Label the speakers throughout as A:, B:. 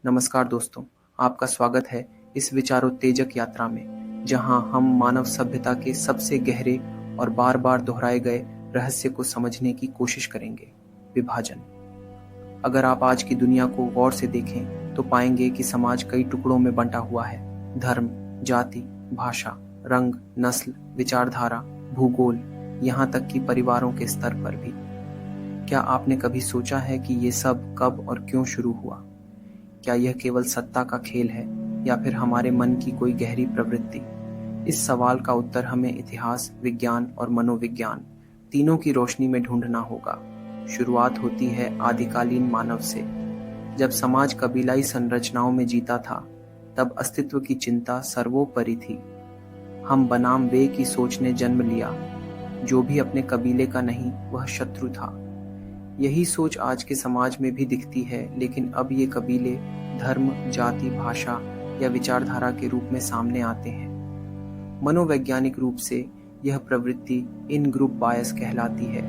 A: नमस्कार दोस्तों, आपका स्वागत है इस विचारोत्तेजक यात्रा में, जहां हम मानव सभ्यता के सबसे गहरे और बार बार दोहराए गए रहस्य को समझने की कोशिश करेंगे। विभाजन। अगर आप आज की दुनिया को गौर से देखें तो पाएंगे कि समाज कई टुकड़ों में बंटा हुआ है। धर्म, जाति, भाषा, रंग, नस्ल, विचारधारा, भूगोल, यहाँ तक कि परिवारों के स्तर पर भी। क्या आपने कभी सोचा है कि ये सब कब और क्यों शुरू हुआ? क्या यह केवल सत्ता का खेल है या फिर हमारे मन की कोई गहरी प्रवृत्ति? इस सवाल का उत्तर हमें इतिहास, विज्ञान और मनोविज्ञान तीनों की रोशनी में ढूंढना होगा। शुरुआत होती है आदिकालीन मानव से। जब समाज कबीलाई संरचनाओं में जीता था, तब अस्तित्व की चिंता सर्वोपरि थी। हम बनाम वे की सोच ने जन्म लिया। जो भी अपने कबीले का नहीं, वह शत्रु था। यही सोच आज के समाज में भी दिखती है, लेकिन अब ये कबीले धर्म, जाति, भाषा या विचारधारा के रूप में सामने आते हैं। मनोवैज्ञानिक रूप से यह प्रवृत्ति इन ग्रुप बायस कहलाती है,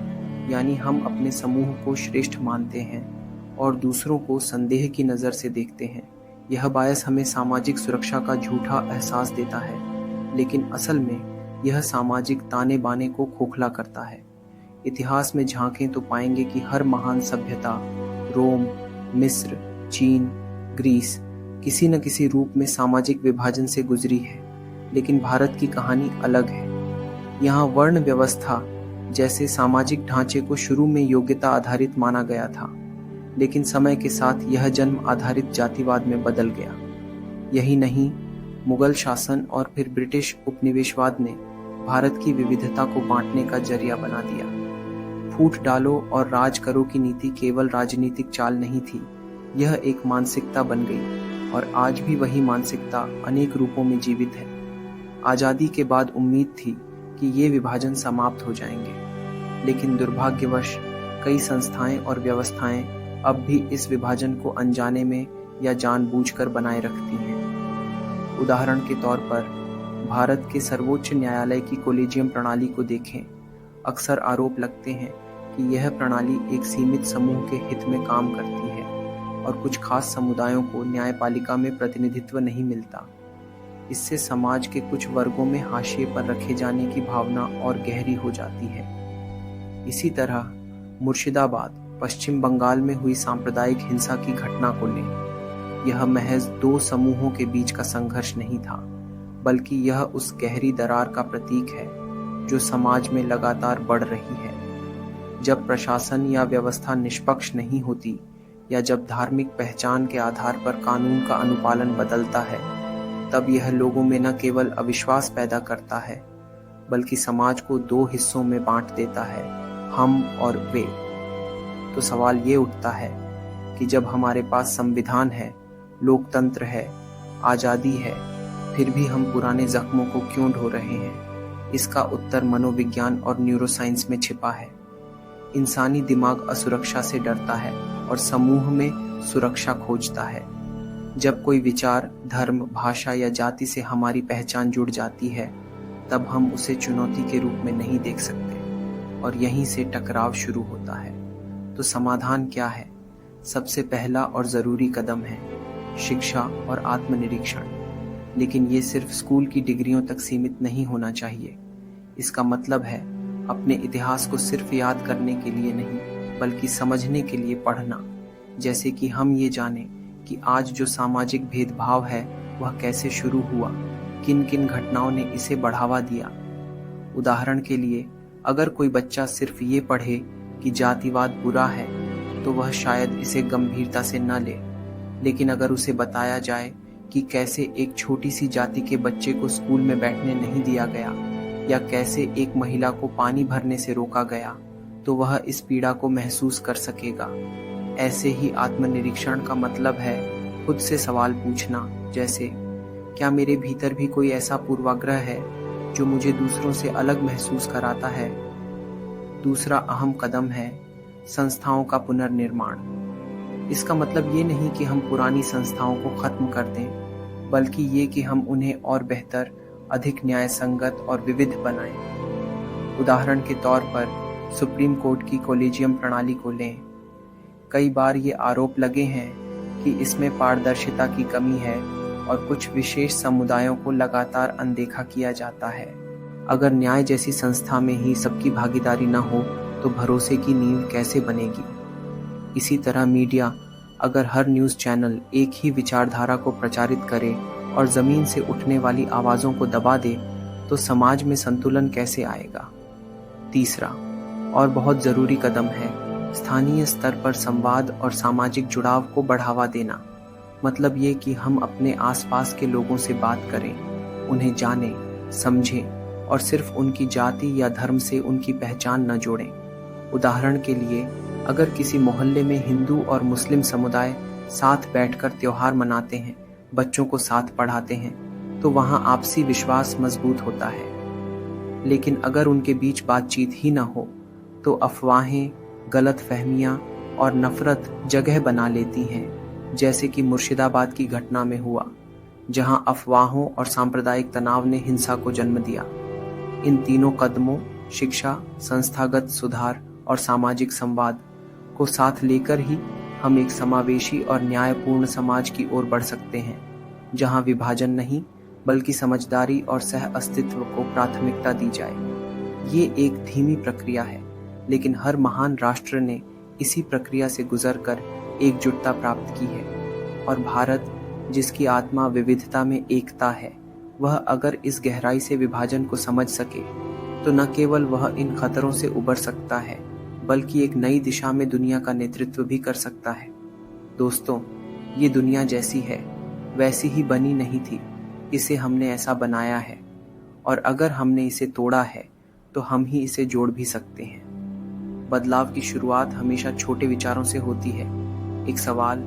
A: यानी हम अपने समूह को श्रेष्ठ मानते हैं और दूसरों को संदेह की नज़र से देखते हैं। यह बायस हमें सामाजिक सुरक्षा का झूठा एहसास देता है, लेकिन असल में यह सामाजिक ताने बाने को खोखला करता है। इतिहास में झांकें तो पाएंगे कि हर महान सभ्यता, रोम, मिस्र, चीन, ग्रीस, किसी न किसी रूप में सामाजिक विभाजन से गुजरी है। लेकिन भारत की कहानी अलग है। यहाँ वर्ण व्यवस्था जैसे सामाजिक ढांचे को शुरू में योग्यता आधारित माना गया था, लेकिन समय के साथ यह जन्म आधारित जातिवाद में बदल गया। यही नहीं, मुगल शासन और फिर ब्रिटिश उपनिवेशवाद ने भारत की विविधता को बांटने का जरिया बना दिया। फूट डालो और राज करो की नीति केवल राजनीतिक चाल नहीं थी, यह एक मानसिकता बन गई और आज भी वही मानसिकता अनेक रूपों में जीवित है। आज़ादी के बाद उम्मीद थी कि ये विभाजन समाप्त हो जाएंगे, लेकिन दुर्भाग्यवश कई संस्थाएं और व्यवस्थाएं अब भी इस विभाजन को अनजाने में या जानबूझकर बनाए रखती हैं। उदाहरण के तौर पर भारत के सर्वोच्च न्यायालय की कोलेजियम प्रणाली को देखें। अक्सर आरोप लगते हैं कि यह प्रणाली एक सीमित समूह के हित में काम करती है और कुछ खास समुदायों को न्यायपालिका में प्रतिनिधित्व नहीं मिलता। इससे समाज के कुछ वर्गों में हाशिए पर रखे जाने की भावना और गहरी हो जाती है। इसी तरह मुर्शिदाबाद, पश्चिम बंगाल में हुई सांप्रदायिक हिंसा की घटना को लें। यह महज दो समूहों के बीच का संघर्ष नहीं था, बल्कि यह उस गहरी दरार का प्रतीक है जो समाज में लगातार बढ़ रही है। जब प्रशासन या व्यवस्था निष्पक्ष नहीं होती या जब धार्मिक पहचान के आधार पर कानून का अनुपालन बदलता है, तब यह लोगों में न केवल अविश्वास पैदा करता है, बल्कि समाज को दो हिस्सों में बांट देता है, हम और वे। तो सवाल ये उठता है कि जब हमारे पास संविधान है, लोकतंत्र है, आज़ादी है, फिर भी हम पुराने जख्मों को क्यों ढो रहे हैं? इसका उत्तर मनोविज्ञान और न्यूरोसाइंस में छिपा है। इंसानी दिमाग असुरक्षा से डरता है और समूह में सुरक्षा खोजता है। जब कोई विचार, धर्म, भाषा या जाति से हमारी पहचान जुड़ जाती है, तब हम उसे चुनौती के रूप में नहीं देख सकते और यहीं से टकराव शुरू होता है। तो समाधान क्या है? सबसे पहला और ज़रूरी कदम है शिक्षा और आत्मनिरीक्षण। लेकिन ये सिर्फ स्कूल की डिग्रियों तक सीमित नहीं होना चाहिए। इसका मतलब है अपने इतिहास को सिर्फ याद करने के लिए नहीं, बल्कि समझने के लिए पढ़ना। जैसे कि हम ये जानें कि आज जो सामाजिक भेदभाव है वह कैसे शुरू हुआ, किन किन घटनाओं ने इसे बढ़ावा दिया। उदाहरण के लिए, अगर कोई बच्चा सिर्फ ये पढ़े कि जातिवाद बुरा है, तो वह शायद इसे गंभीरता से न ले। लेकिन अगर उसे बताया जाए कि कैसे एक छोटी सी जाति के बच्चे को स्कूल में बैठने नहीं दिया गया या कैसे एक महिला को पानी भरने से रोका गया, तो वह इस पीड़ा को महसूस कर सकेगा। ऐसे ही आत्मनिरीक्षण का मतलब है खुद से सवाल पूछना, जैसे क्या मेरे भीतर भी कोई ऐसा पूर्वाग्रह है जो मुझे दूसरों से अलग महसूस कराता है। दूसरा अहम कदम है संस्थाओं का पुनर्निर्माण। इसका मतलब ये नहीं कि हम पुरानी संस्थाओं को खत्म कर दें, बल्कि ये कि हम उन्हें और बेहतर, अधिक न्याय संगत और विविध बनाएं। उदाहरण के तौर पर सुप्रीम कोर्ट की कोलेजियम प्रणाली को लें। कई बार ये आरोप लगे हैं कि इसमें पारदर्शिता की कमी है और कुछ विशेष समुदायों को लगातार अनदेखा किया जाता है। अगर न्याय जैसी संस्था में ही सबकी भागीदारी न हो तो भरोसे की नींव कैसे बनेगी? इसी तरह मीडिया अगर हर न्यूज़ चैनल एक ही विचारधारा को प्रचारित करे और ज़मीन से उठने वाली आवाज़ों को दबा दे तो समाज में संतुलन कैसे आएगा? तीसरा और बहुत ज़रूरी कदम है स्थानीय स्तर पर संवाद और सामाजिक जुड़ाव को बढ़ावा देना। मतलब ये कि हम अपने आसपास के लोगों से बात करें, उन्हें जानें, समझें और सिर्फ उनकी जाति या धर्म से उनकी पहचान न जोड़ें। उदाहरण के लिए, अगर किसी मोहल्ले में हिंदू और मुस्लिम समुदाय साथ बैठकर त्योहार मनाते हैं, बच्चों को साथ पढ़ाते हैं, तो वहाँ आपसी विश्वास मजबूत होता है। लेकिन अगर उनके बीच बातचीत ही न हो तो अफवाहें, गलतफहमियां और नफरत जगह बना लेती हैं, जैसे कि मुर्शिदाबाद की घटना में हुआ, जहां अफवाहों और सांप्रदायिक तनाव ने हिंसा को जन्म दिया। इन तीनों कदमों, शिक्षा, संस्थागत सुधार और सामाजिक संवाद को साथ लेकर ही हम एक समावेशी और न्यायपूर्ण समाज की ओर बढ़ सकते हैं, जहां विभाजन नहीं बल्कि समझदारी और सह अस्तित्व को प्राथमिकता दी जाए। ये एक धीमी प्रक्रिया है, लेकिन हर महान राष्ट्र ने इसी प्रक्रिया से गुजरकर एकजुटता प्राप्त की है। और भारत, जिसकी आत्मा विविधता में एकता है, वह अगर इस गहराई से विभाजन को समझ सके तो न केवल वह इन खतरों से उबर सकता है, बल्कि एक नई दिशा में दुनिया का नेतृत्व भी कर सकता है। दोस्तों, ये दुनिया जैसी है वैसी ही बनी नहीं थी, इसे हमने ऐसा बनाया है, और अगर हमने इसे तोड़ा है तो हम ही इसे जोड़ भी सकते हैं। बदलाव की शुरुआत हमेशा छोटे विचारों से होती है, एक सवाल,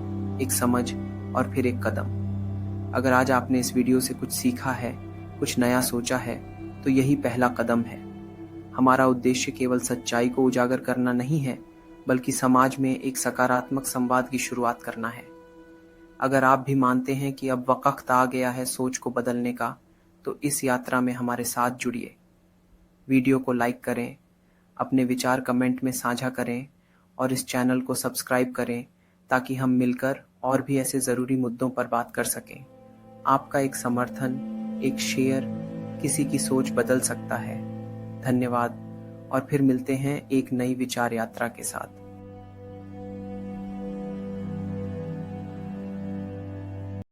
A: एक समझ और फिर एक कदम। अगर आज आपने इस वीडियो से कुछ सीखा है, कुछ नया सोचा है, तो यही पहला कदम है। हमारा उद्देश्य केवल सच्चाई को उजागर करना नहीं है, बल्कि समाज में एक सकारात्मक संवाद की शुरुआत करना है। अगर आप भी मानते हैं कि अब वक्त आ गया है सोच को बदलने का, तो इस यात्रा में हमारे साथ जुड़िए। वीडियो को लाइक करें, अपने विचार कमेंट में साझा करें और इस चैनल को सब्सक्राइब करें ताकि हम मिलकर और भी ऐसे ज़रूरी मुद्दों पर बात कर सकें। आपका एक समर्थन, एक शेयर किसी की सोच बदल सकता है। धन्यवाद, और फिर मिलते हैं एक नई विचार यात्रा के साथ।